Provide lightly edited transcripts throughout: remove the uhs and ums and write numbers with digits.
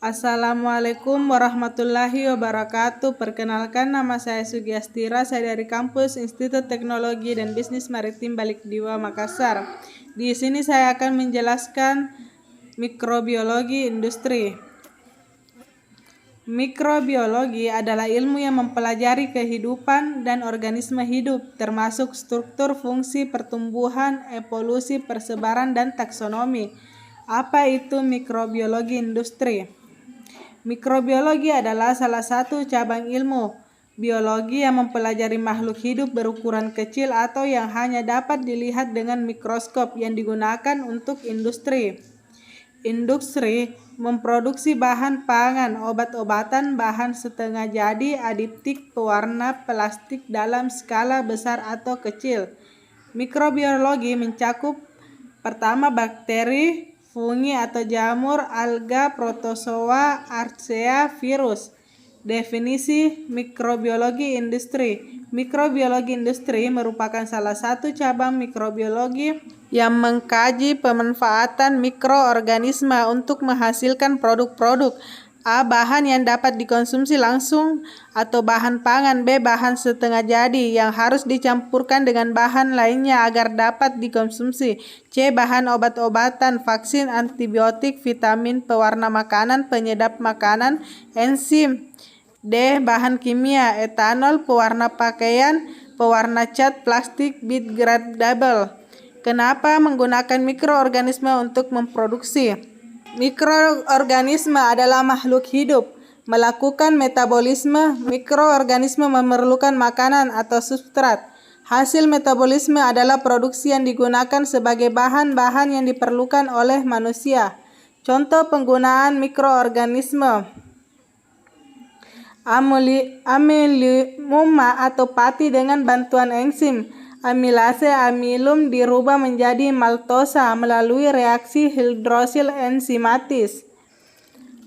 Assalamualaikum warahmatullahi wabarakatuh. Perkenalkan, nama saya Sugiastira. Saya dari kampus Institut Teknologi dan Bisnis Maritim Balikdiwa, Makassar. Di sini saya akan menjelaskan mikrobiologi industri. Mikrobiologi adalah ilmu yang mempelajari kehidupan dan organisme hidup, termasuk struktur, fungsi, pertumbuhan, evolusi, persebaran, dan taksonomi. Apa itu mikrobiologi industri? Mikrobiologi adalah salah satu cabang ilmu biologi yang mempelajari makhluk hidup berukuran kecil atau yang hanya dapat dilihat dengan mikroskop yang digunakan untuk industri. Industri memproduksi bahan pangan, obat-obatan, bahan setengah jadi, aditip, pewarna, plastik dalam skala besar atau kecil. Mikrobiologi mencakup pertama bakteri, fungi atau jamur, alga, protozoa, archaea, virus. Definisi mikrobiologi industri. Mikrobiologi industri merupakan salah satu cabang mikrobiologi yang mengkaji pemanfaatan mikroorganisme untuk menghasilkan produk-produk. A. Bahan yang dapat dikonsumsi langsung atau bahan pangan. B. Bahan setengah jadi yang harus dicampurkan dengan bahan lainnya agar dapat dikonsumsi. C. Bahan obat-obatan, vaksin, antibiotik, vitamin, pewarna makanan, penyedap makanan, enzim. D. Bahan kimia, etanol, pewarna pakaian, pewarna cat, plastik, biodegradable. Kenapa menggunakan mikroorganisme untuk memproduksi? Mikroorganisme adalah makhluk hidup, melakukan metabolisme. Mikroorganisme memerlukan makanan atau substrat. Hasil metabolisme adalah produksi yang digunakan sebagai bahan-bahan yang diperlukan oleh manusia. Contoh penggunaan mikroorganisme: amilumma atau pati dengan bantuan enzim amilase. Amilum dirubah menjadi maltosa melalui reaksi hidrosil enzimatis.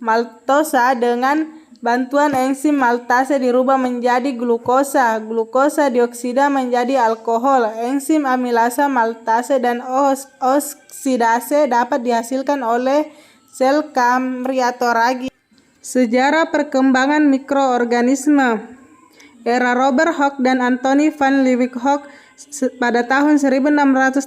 Maltosa dengan bantuan enzim maltase dirubah menjadi glukosa. Glukosa dioksida menjadi alkohol. Enzim amilasa, maltase, dan oksidase dapat dihasilkan oleh sel kamri atau ragi. Sejarah perkembangan mikroorganisme. Era Robert Hooke dan Anthony van Leeuwenhoek pada tahun 1635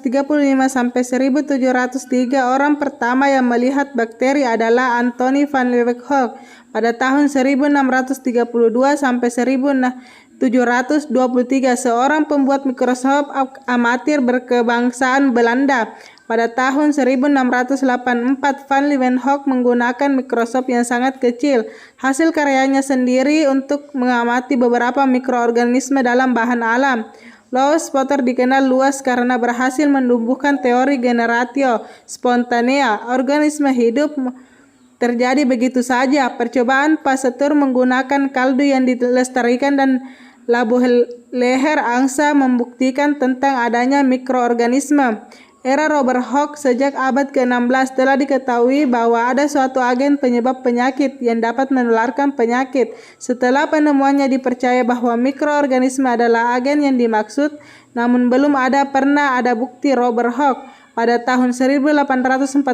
sampai 1703. Orang pertama yang melihat bakteri adalah Anthony van Leeuwenhoek. Pada tahun 1632 sampai 1723, seorang pembuat mikroskop amatir berkebangsaan Belanda. Pada tahun 1684, Van Leeuwenhoek menggunakan mikroskop yang sangat kecil, hasil karyanya sendiri, untuk mengamati beberapa mikroorganisme dalam bahan alam. Louis Potter dikenal luas karena berhasil menumbuhkan teori generatio spontanea. Organisme hidup terjadi begitu saja. Percobaan Pasteur menggunakan kaldu yang dilestarikan dan labu leher angsa membuktikan tentang adanya mikroorganisme. Era Robert Hooke. Sejak abad ke-16 telah diketahui bahwa ada suatu agen penyebab penyakit yang dapat menularkan penyakit. Setelah penemuannya dipercaya bahwa mikroorganisme adalah agen yang dimaksud, namun belum pernah ada bukti. Robert Hooke. Pada tahun 1842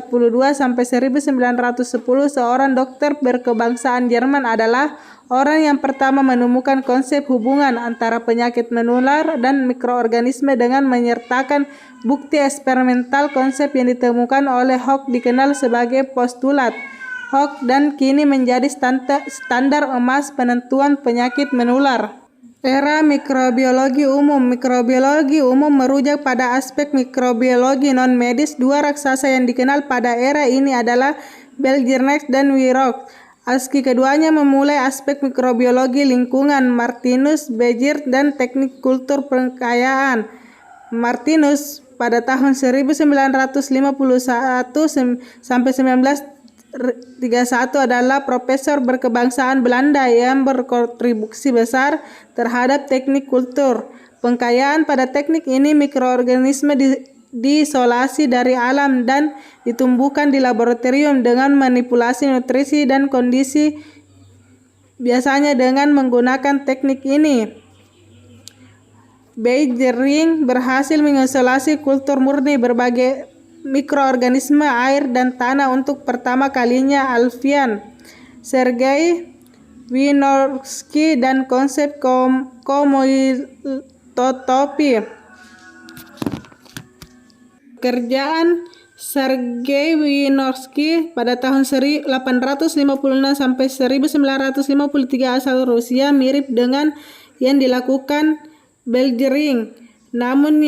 sampai 1910, seorang dokter berkebangsaan Jerman adalah orang yang pertama menemukan konsep hubungan antara penyakit menular dan mikroorganisme dengan menyertakan bukti eksperimental. Konsep yang ditemukan oleh Hooke dikenal sebagai postulat Hooke dan kini menjadi standar emas penentuan penyakit menular. Era mikrobiologi umum. Mikrobiologi umum merujuk pada aspek mikrobiologi non-medis. Dua raksasa yang dikenal pada era ini adalah Bergerac dan Wieroch. Aski keduanya memulai aspek mikrobiologi lingkungan, Martinus, Berger, dan teknik kultur pengkayaan. Martinus pada tahun 1951 sampai 1931 adalah profesor berkebangsaan Belanda yang berkontribusi besar terhadap teknik kultur pengkayaan. Pada teknik ini, mikroorganisme diisolasi dari alam dan ditumbuhkan di laboratorium dengan manipulasi nutrisi dan kondisi. Biasanya dengan menggunakan teknik ini, Bergering berhasil mengisolasi kultur murni berbagai mikroorganisme air dan tanah untuk pertama kalinya. Alfian Sergei Wynorski dan konsep komototopi. Pekerjaan Sergei Wynorski pada tahun 1856 sampai 1953 asal Rusia mirip dengan yang dilakukan Bergering, namun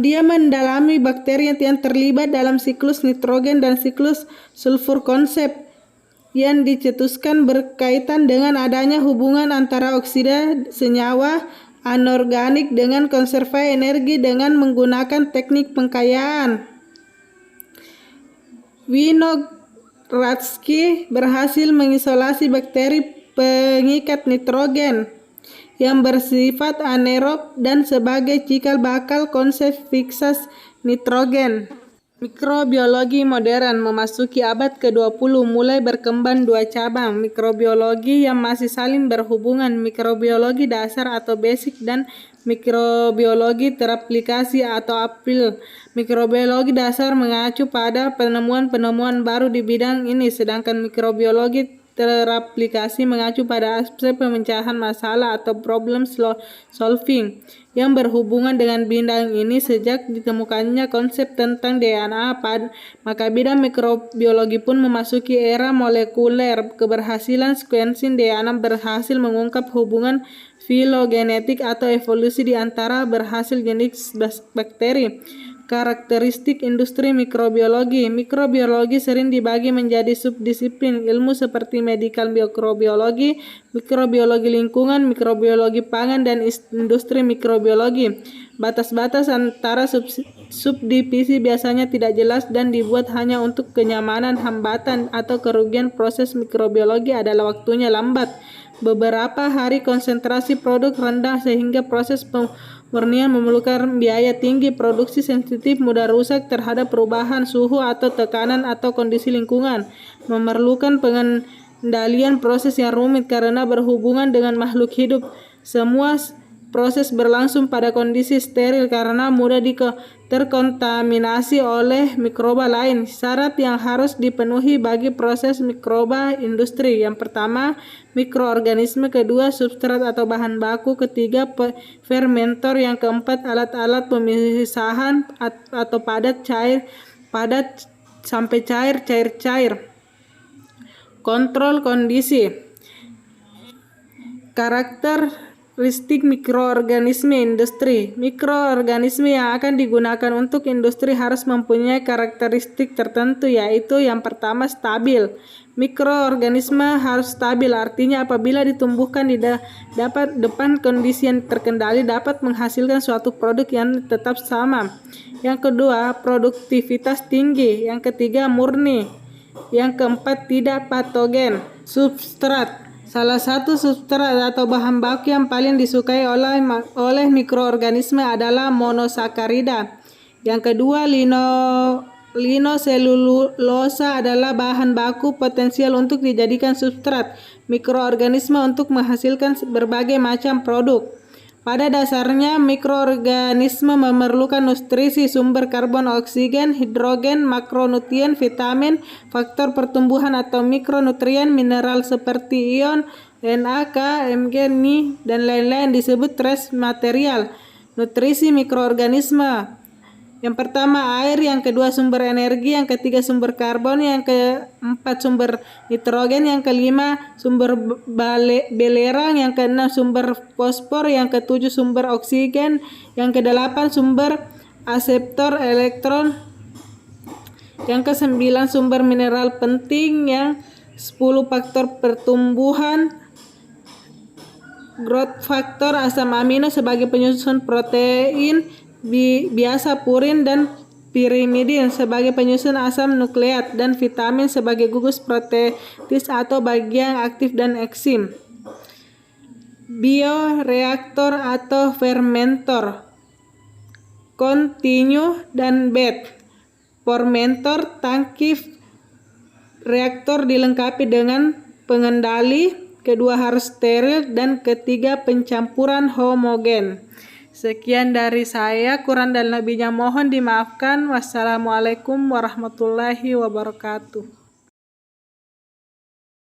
dia mendalami bakteri yang terlibat dalam siklus nitrogen dan siklus sulfur. Konsep yang dicetuskan berkaitan dengan adanya hubungan antara oksida senyawa anorganik dengan konservasi energi dengan menggunakan teknik pengkayaan. Wynorski berhasil mengisolasi bakteri pengikat nitrogen yang bersifat anaerob dan sebagai cikal bakal konsep fiksas nitrogen. Mikrobiologi modern memasuki abad ke-20 mulai berkembang dua cabang mikrobiologi yang masih saling berhubungan, mikrobiologi dasar atau basic dan mikrobiologi teraplikasi atau applied. Mikrobiologi dasar mengacu pada penemuan-penemuan baru di bidang ini, sedangkan mikrobiologi teraplikasi mengacu pada aspek pemecahan masalah atau problem solving yang berhubungan dengan bidang ini. Sejak ditemukannya konsep tentang DNA, maka bidang mikrobiologi pun memasuki era molekuler. Keberhasilan sequencing DNA berhasil mengungkap hubungan filogenetik atau evolusi di antara berhasil jenis bakteri. Karakteristik industri mikrobiologi. Mikrobiologi sering dibagi menjadi subdisiplin ilmu seperti medical mikrobiologi, mikrobiologi lingkungan, mikrobiologi pangan, dan industri mikrobiologi. Batas-batas antara subdivisi biasanya tidak jelas dan dibuat hanya untuk kenyamanan. Hambatan atau kerugian proses mikrobiologi adalah waktunya lambat, beberapa hari, konsentrasi produk rendah sehingga proses pemurnian memerlukan biaya tinggi, produksi sensitif, mudah rusak terhadap perubahan suhu atau tekanan atau kondisi lingkungan, memerlukan pengendalian proses yang rumit karena berhubungan dengan makhluk hidup. Semua proses berlangsung pada kondisi steril karena mudah terkontaminasi oleh mikroba lain. Syarat yang harus dipenuhi bagi proses mikroba industri: yang pertama, mikroorganisme; kedua, substrat atau bahan baku; ketiga, fermentor; yang keempat, alat-alat pemisahan atau padat sampai cair. Kontrol kondisi. Karakteristik mikroorganisme industri. Mikroorganisme yang akan digunakan untuk industri harus mempunyai karakteristik tertentu, yaitu yang pertama, stabil. Mikroorganisme harus stabil, artinya apabila ditumbuhkan di depan kondisi yang terkendali dapat menghasilkan suatu produk yang tetap sama. Yang kedua, produktivitas tinggi. Yang ketiga, murni. Yang keempat, tidak patogen. Substrat. Salah satu substrat atau bahan baku yang paling disukai oleh mikroorganisme adalah monosakarida. Yang kedua, linoselulosa adalah bahan baku potensial untuk dijadikan substrat mikroorganisme untuk menghasilkan berbagai macam produk. Pada dasarnya, mikroorganisme memerlukan nutrisi, sumber karbon, oksigen, hidrogen, makronutrien, vitamin, faktor pertumbuhan atau mikronutrien, mineral seperti ion, Na, K, Mg, Ni, dan lain-lain disebut trace material. Nutrisi mikroorganisme: yang pertama, air; yang kedua, sumber energi; yang ketiga, sumber karbon; yang keempat, sumber nitrogen; yang kelima, sumber belerang; yang keenam, sumber fosfor; yang ketujuh, sumber oksigen; yang kedelapan, sumber aseptor elektron; yang kesembilan, sumber mineral penting; yang 10, faktor pertumbuhan, growth factor; asam amino sebagai penyusun protein biasa, purin dan pirimidin sebagai penyusun asam nukleat, dan vitamin sebagai gugus protetis atau bagian aktif dan enzim. Bioreaktor atau fermentor, continue dan bed. Fermentor, tangki reaktor dilengkapi dengan pengendali; kedua, harus steril; dan ketiga, pencampuran homogen. Sekian dari saya, kurang dan lebihnya mohon dimaafkan. Wassalamualaikum warahmatullahi wabarakatuh.